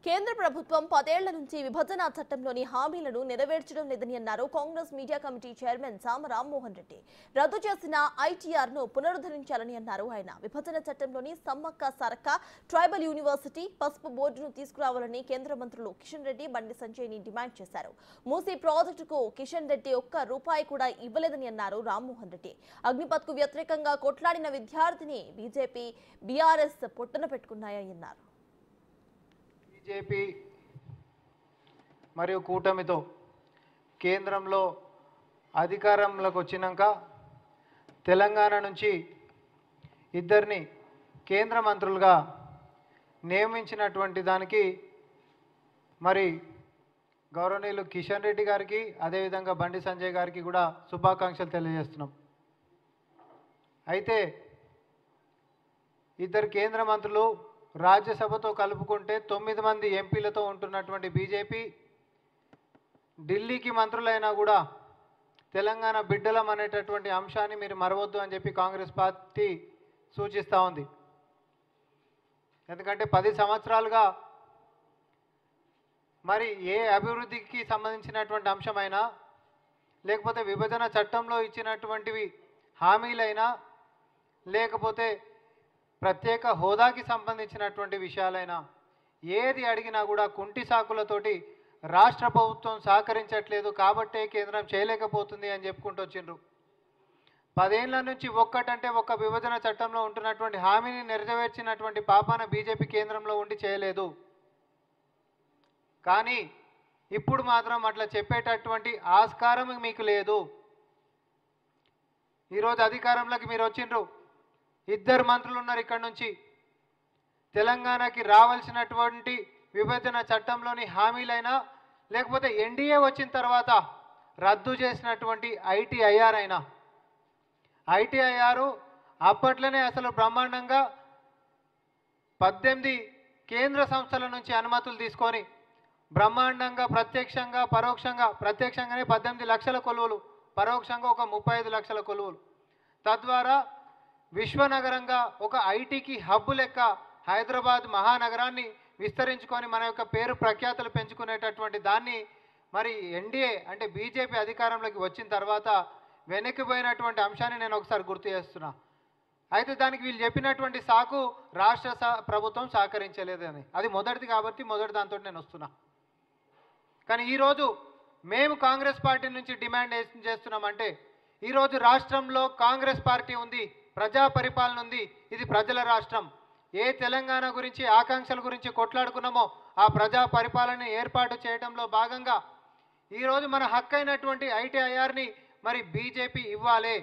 కేంద్ర ప్రభుత్వం 10 ఏళ్ల నుంచి విభజన చట్టంలోని హామీలను నెరవేర్చడం లేదని అన్నారు కాంగ్రెస్ మీడియా కమిటీ చైర్మన్ సామ రామ్మోహన్ రెడ్డి. రద్దు చేసిన ఐటీఆర్ ను పునరుద్ధరించాలని అన్నారు ఆయన. విభజన చట్టంలోని సమ్మక్క సారక్క ట్రైబల్ యూనివర్సిటీ పసుపు బోర్డును తీసుకురావాలని కేంద్ర మంత్రులు కిషన్ రెడ్డి, బండి సంజయ్ ని డిమాండ్ చేశారు. మూసీ ప్రాజెక్టుకు కిషన్ రెడ్డి ఒక్క రూపాయి కూడా ఇవ్వలేదని అన్నారు రామ్మోహన్ రెడ్డి. అగ్నిపథ్ కు వ్యతిరేకంగా కొట్లాడిన విద్యార్థిని బీజేపీ, బీఆర్ఎస్ పొట్టన పెట్టుకున్నాయని అన్నారు. బీజేపీ మరియు కూటమితో కేంద్రంలో అధికారంలోకి వచ్చినాక తెలంగాణ నుంచి ఇద్దరిని కేంద్ర మంత్రులుగా నియమించినటువంటి దానికి మరి గౌరవనీయులు కిషన్ రెడ్డి గారికి అదేవిధంగా బండి సంజయ్ గారికి కూడా శుభాకాంక్షలు తెలియజేస్తున్నాం. అయితే ఇద్దరు కేంద్ర మంత్రులు రాజ్యసభతో కలుపుకుంటే 9 మంది ఎంపీలతో ఉంటున్నటువంటి బీజేపీ ఢిల్లీకి మంత్రులైనా కూడా తెలంగాణ బిడ్డలం అనేటటువంటి అంశాన్ని మీరు మరవద్దు అని చెప్పి కాంగ్రెస్ పార్టీ సూచిస్తూ ఉంది. ఎందుకంటే 10 సంవత్సరాలుగా మరి ఏ అభివృద్ధికి సంబంధించినటువంటి అంశమైనా లేకపోతే విభజన చట్టంలో ఇచ్చినటువంటివి హామీలైనా లేకపోతే ప్రత్యేక హోదాకి సంబంధించినటువంటి విషయాలైనా ఏది అడిగినా కూడా కుంటి సాకులతోటి రాష్ట్ర ప్రభుత్వం సహకరించట్లేదు కాబట్టే కేంద్రం చేయలేకపోతుంది అని చెప్పుకుంటూ వచ్చిండ్రు. 10 ఏళ్ల నుంచి ఒక్కటంటే ఒక్క విభజన చట్టంలో ఉంటున్నటువంటి హామీని నెరవేర్చినటువంటి పాపాన బీజేపీ కేంద్రంలో ఉండి చేయలేదు. కానీ ఇప్పుడు మాత్రం అట్లా చెప్పేటటువంటి ఆస్కారం మీకు లేదు. ఈరోజు అధికారంలోకి మీరు వచ్చిండ్రు, ఇద్దరు మంత్రులు ఉన్నారు. ఇక్కడ నుంచి తెలంగాణకి రావాల్సినటువంటి విభజన చట్టంలోని హామీలైనా లేకపోతే ఎన్డీఏ వచ్చిన తర్వాత రద్దు చేసినటువంటి ఐటీఐఆర్ అయినా ఐటీఐఆర్ అప్పట్లోనే అసలు బ్రహ్మాండంగా 18 కేంద్ర సంస్థల నుంచి అనుమతులు తీసుకొని బ్రహ్మాండంగా ప్రత్యక్షంగా పరోక్షంగా ప్రత్యక్షంగానే 18 లక్షల కొలువులు, పరోక్షంగా ఒక 35 లక్షల కొలువులు, తద్వారా విశ్వనగరంగా ఒక ఐటీకి హబ్బు లెక్క హైదరాబాద్ మహానగరాన్ని విస్తరించుకొని మన యొక్క పేరు ప్రఖ్యాతలు పెంచుకునేటటువంటి దాన్ని మరి ఎన్డీఏ అంటే బీజేపీ అధికారంలోకి వచ్చిన తర్వాత వెనక్కిపోయినటువంటి అంశాన్ని నేను ఒకసారి గుర్తు చేస్తున్నా. అయితే దానికి వీళ్ళు చెప్పినటువంటి సాకు రాష్ట్ర ప్రభుత్వం సహకరించలేదని, అది మొదటిది కాబట్టి మొదటి దాంతో నేను వస్తున్నా. కానీ ఈరోజు మేము కాంగ్రెస్ పార్టీ నుంచి డిమాండ్ చేస్తున్నామంటే ఈరోజు రాష్ట్రంలో కాంగ్రెస్ పార్టీ ఉంది, ప్రజా పరిపాలన ఉంది, ఇది ప్రజల రాష్ట్రం. ఏ తెలంగాణ గురించి ఆకాంక్షల గురించి కొట్లాడుకున్నామో ఆ ప్రజా పరిపాలన ఏర్పాటు చేయడంలో భాగంగా ఈరోజు మన హక్కైనటువంటి ఐటీఐఆర్ని మరి బీజేపీ ఇవ్వాలి.